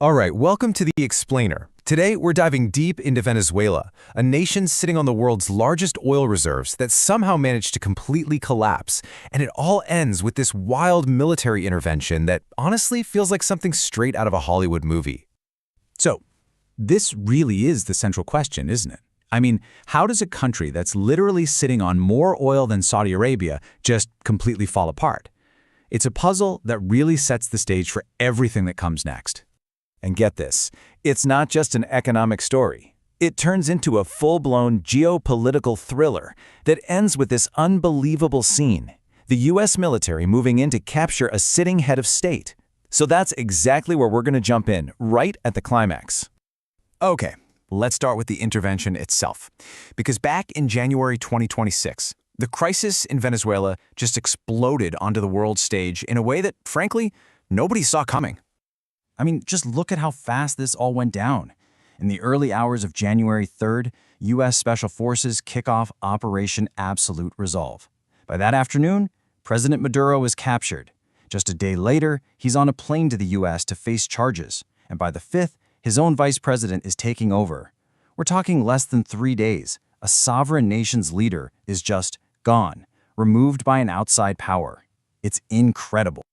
All right, welcome to The Explainer. Today, we're diving deep into Venezuela, a nation sitting on the world's largest oil reserves that somehow managed to completely collapse. And it all ends with this wild military intervention that honestly feels like something straight out of a Hollywood movie. So, this really is the central question, isn't it? I mean, how does a country that's literally sitting on more oil than Saudi Arabia just completely fall apart? It's a puzzle that really sets the stage for everything that comes next. And get this, it's not just an economic story. It turns into a full-blown geopolitical thriller that ends with this unbelievable scene: the U.S. military moving in to capture a sitting head of state. So that's exactly where we're going to jump in, right at the climax. Okay, let's start with the intervention itself. Because back in January 2026, the crisis in Venezuela just exploded onto the world stage in a way that, frankly, nobody saw coming. I mean, just look at how fast this all went down. In the early hours of January 3rd, U.S. Special Forces kick off Operation Absolute Resolve. By that afternoon, President Maduro is captured. Just a day later, he's on a plane to the U.S. to face charges. And by the 5th, his own vice president is taking over. We're talking less than 3 days. A sovereign nation's leader is just gone, removed by an outside power. It's incredible.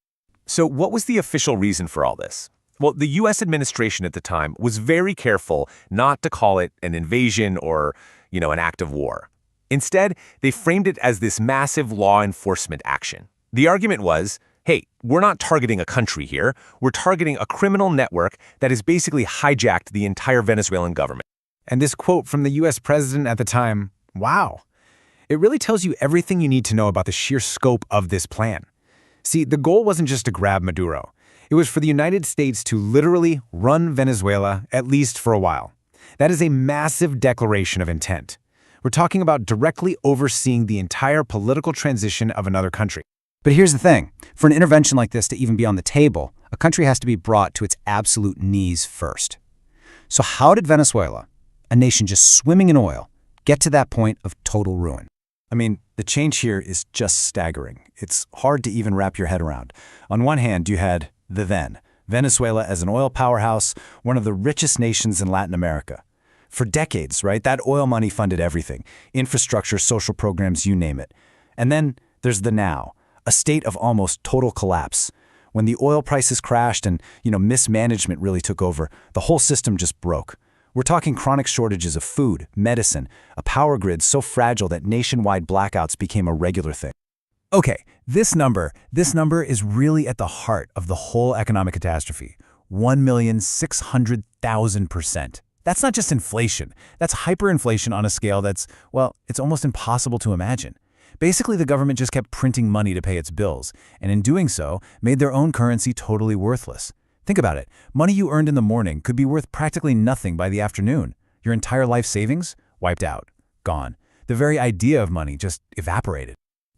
So what was the official reason for all this? Well, the U.S. administration at the time was very careful not to call it an invasion or, an act of war. Instead, they framed it as this massive law enforcement action. The argument was, hey, we're not targeting a country here. We're targeting a criminal network that has basically hijacked the entire Venezuelan government. And this quote from the U.S. president at the time, wow. It really tells you everything you need to know about the sheer scope of this plan. See, the goal wasn't just to grab Maduro. It was for the United States to literally run Venezuela, at least for a while. That is a massive declaration of intent. We're talking about directly overseeing the entire political transition of another country. But here's the thing. For an intervention like this to even be on the table, a country has to be brought to its absolute knees first. So how did Venezuela, a nation just swimming in oil, get to that point of total ruin? I mean, the change here is just staggering. It's hard to even wrap your head around. On one hand, you had Venezuela as an oil powerhouse, one of the richest nations in Latin America. For decades, right, that oil money funded everything: infrastructure, social programs, you name it. And then there's the now, a state of almost total collapse. When the oil prices crashed and, mismanagement really took over, the whole system just broke. We're talking chronic shortages of food, medicine, a power grid so fragile that nationwide blackouts became a regular thing. Okay, this number is really at the heart of the whole economic catastrophe: 1,600,000%. That's not just inflation. That's hyperinflation on a scale that's, it's almost impossible to imagine. Basically, the government just kept printing money to pay its bills, and in doing so, made their own currency totally worthless. Think about it. Money you earned in the morning could be worth practically nothing by the afternoon. Your entire life savings? Wiped out. Gone. The very idea of money just evaporated.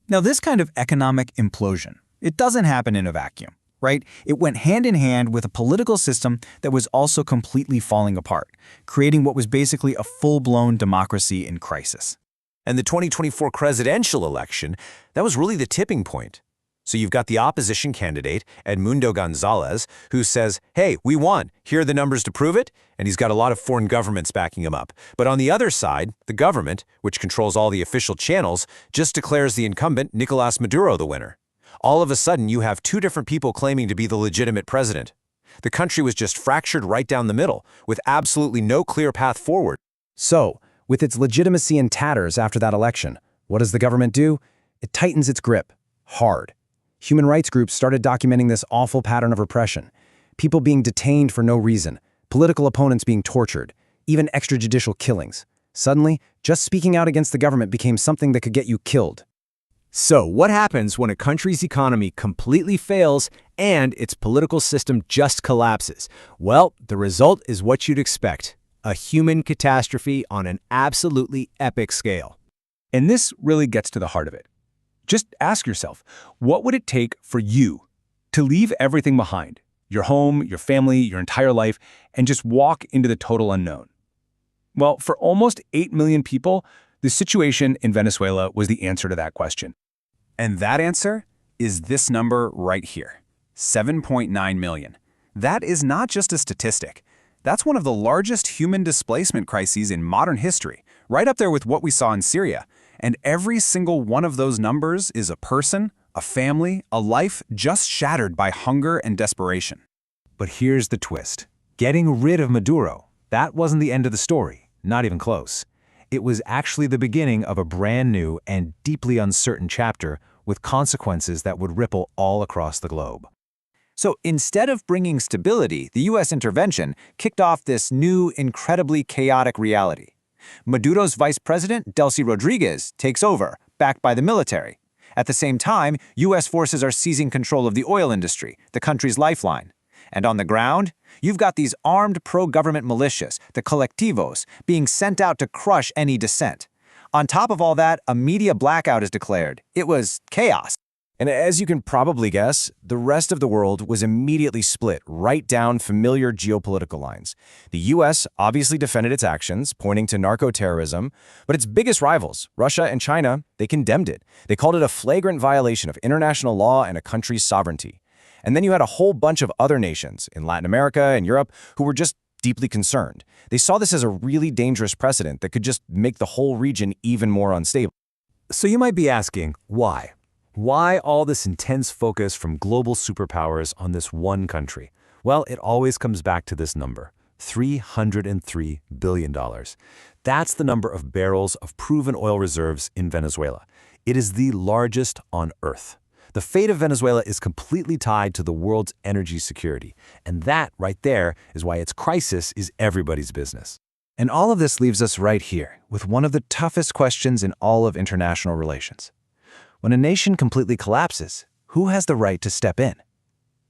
Now, this kind of economic implosion, it doesn't happen in a vacuum, right? It went hand in hand with a political system that was also completely falling apart, creating what was basically a full-blown democracy in crisis. And the 2024 presidential election, that was really the tipping point. So you've got the opposition candidate, Edmundo Gonzalez, who says, hey, we won. Here are the numbers to prove it. And he's got a lot of foreign governments backing him up. But on the other side, the government, which controls all the official channels, just declares the incumbent, Nicolas Maduro, the winner. All of a sudden, you have two different people claiming to be the legitimate president. The country was just fractured right down the middle, with absolutely no clear path forward. So, with its legitimacy in tatters after that election, what does the government do? It tightens its grip. Hard. Human rights groups started documenting this awful pattern of repression. People being detained for no reason, political opponents being tortured, even extrajudicial killings. Suddenly, just speaking out against the government became something that could get you killed. So, what happens when a country's economy completely fails and its political system just collapses? Well, the result is what you'd expect: a human catastrophe on an absolutely epic scale. And this really gets to the heart of it. Just ask yourself, what would it take for you to leave everything behind, your home, your family, your entire life, and just walk into the total unknown? Well, for almost 8 million people, the situation in Venezuela was the answer to that question. And that answer is this number right here, 7.9 million. That is not just a statistic. That's one of the largest human displacement crises in modern history, right up there with what we saw in Syria. And every single one of those numbers is a person, a family, a life just shattered by hunger and desperation. But here's the twist. Getting rid of Maduro, that wasn't the end of the story, not even close. It was actually the beginning of a brand new and deeply uncertain chapter with consequences that would ripple all across the globe. So instead of bringing stability, the U.S. intervention kicked off this new, incredibly chaotic reality. Maduro's vice president, Delcy Rodriguez, takes over, backed by the military. At the same time, U.S. forces are seizing control of the oil industry, the country's lifeline. And on the ground, you've got these armed pro-government militias, the colectivos, being sent out to crush any dissent. On top of all that, a media blackout is declared. It was chaos. And as you can probably guess, the rest of the world was immediately split right down familiar geopolitical lines. The U.S. obviously defended its actions, pointing to narco-terrorism, but its biggest rivals, Russia and China, they condemned it. They called it a flagrant violation of international law and a country's sovereignty. And then you had a whole bunch of other nations in Latin America and Europe who were just deeply concerned. They saw this as a really dangerous precedent that could just make the whole region even more unstable. So you might be asking, why? Why all this intense focus from global superpowers on this one country? Well, it always comes back to this number, $303 billion. That's the number of barrels of proven oil reserves in Venezuela. It is the largest on Earth. The fate of Venezuela is completely tied to the world's energy security, and that right there is why its crisis is everybody's business. And all of this leaves us right here with one of the toughest questions in all of international relations. When a nation completely collapses, who has the right to step in?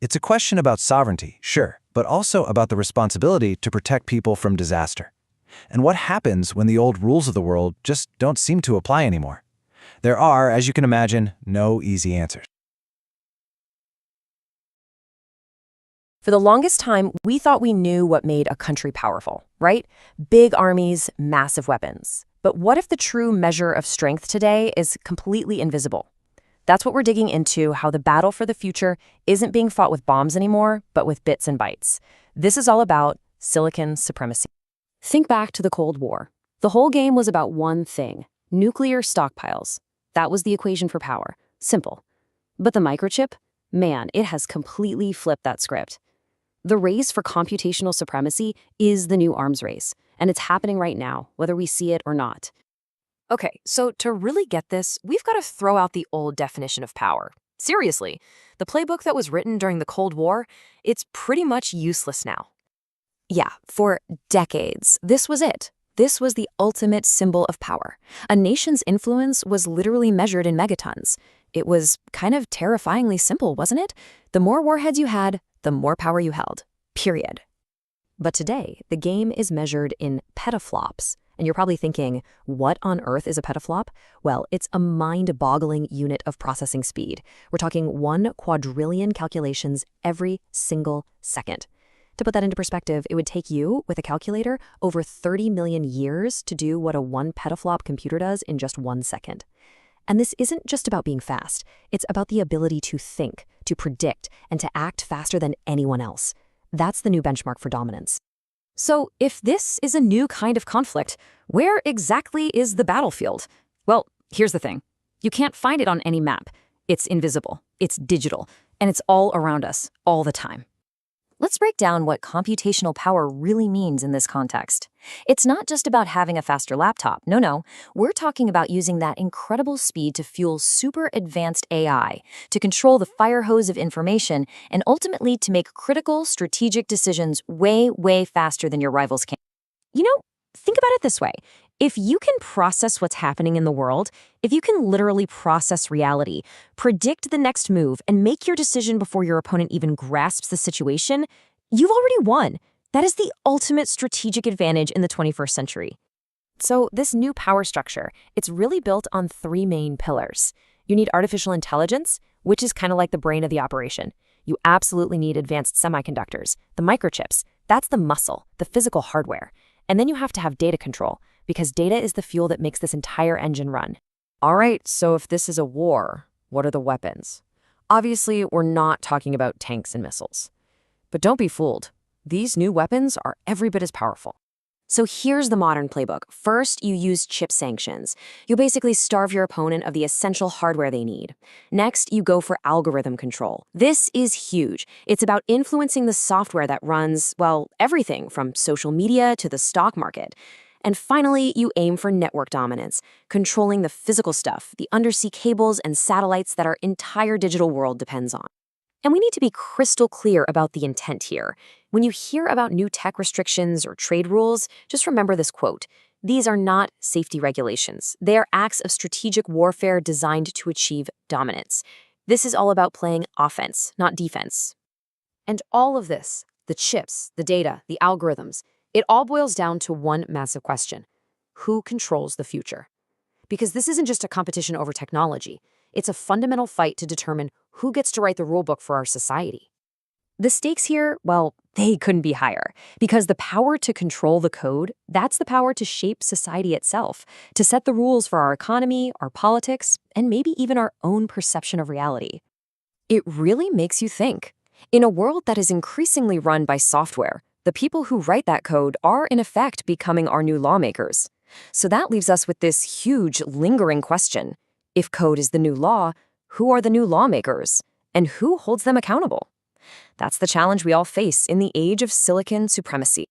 It's a question about sovereignty, sure, but also about the responsibility to protect people from disaster. And what happens when the old rules of the world just don't seem to apply anymore? There are, as you can imagine, no easy answers. For the longest time, we thought we knew what made a country powerful, right? Big armies, massive weapons. But what if the true measure of strength today is completely invisible? That's what we're digging into, how the battle for the future isn't being fought with bombs anymore, but with bits and bytes. This is all about silicon supremacy. Think back to the Cold War. The whole game was about one thing: nuclear stockpiles. That was the equation for power. Simple. But the microchip? Man, it has completely flipped that script. The race for computational supremacy is the new arms race, and it's happening right now, whether we see it or not. Okay, so to really get this, we've got to throw out the old definition of power. Seriously, the playbook that was written during the Cold War, it's pretty much useless now. Yeah, for decades, this was it. This was the ultimate symbol of power. A nation's influence was literally measured in megatons. It was kind of terrifyingly simple, wasn't it? The more warheads you had, the more power you held. Period. But today, the game is measured in petaflops. And you're probably thinking, what on earth is a petaflop? Well, it's a mind-boggling unit of processing speed. We're talking 1 quadrillion calculations every single second. To put that into perspective, it would take you, with a calculator, over 30 million years to do what a 1 petaflop computer does in just 1 second. And this isn't just about being fast. It's about the ability to think, to predict, and to act faster than anyone else. That's the new benchmark for dominance. So if this is a new kind of conflict, where exactly is the battlefield? Well, here's the thing. You can't find it on any map. It's invisible, it's digital, and it's all around us, all the time. Let's break down what computational power really means in this context. It's not just about having a faster laptop. No. We're talking about using that incredible speed to fuel super advanced AI, to control the fire hose of information, and ultimately to make critical strategic decisions way, way faster than your rivals can. You know, think about it this way. If you can process what's happening in the world, if you can literally process reality, predict the next move, and make your decision before your opponent even grasps the situation, you've already won. That is the ultimate strategic advantage in the 21st century. So this new power structure, it's really built on 3 main pillars. You need artificial intelligence, which is kind of like the brain of the operation. You absolutely need advanced semiconductors, the microchips. That's the muscle, the physical hardware. And then you have to have data control, because data is the fuel that makes this entire engine run. All right, so if this is a war, what are the weapons? Obviously, we're not talking about tanks and missiles. But don't be fooled. These new weapons are every bit as powerful. So here's the modern playbook. First, you use chip sanctions. You basically starve your opponent of the essential hardware they need. Next, you go for algorithm control. This is huge. It's about influencing the software that runs, well, everything from social media to the stock market. And finally, you aim for network dominance, controlling the physical stuff, the undersea cables and satellites that our entire digital world depends on. And we need to be crystal clear about the intent here. When you hear about new tech restrictions or trade rules, just remember this quote. These are not safety regulations. They are acts of strategic warfare designed to achieve dominance. This is all about playing offense, not defense. And all of this, the chips, the data, the algorithms, it all boils down to one massive question. Who controls the future? Because this isn't just a competition over technology. It's a fundamental fight to determine who gets to write the rulebook for our society. The stakes here, well, they couldn't be higher, because the power to control the code, that's the power to shape society itself, to set the rules for our economy, our politics, and maybe even our own perception of reality. It really makes you think. In a world that is increasingly run by software, the people who write that code are in effect becoming our new lawmakers. So that leaves us with this huge, lingering question. If code is the new law, who are the new lawmakers? And who holds them accountable? That's the challenge we all face in the age of silicon supremacy.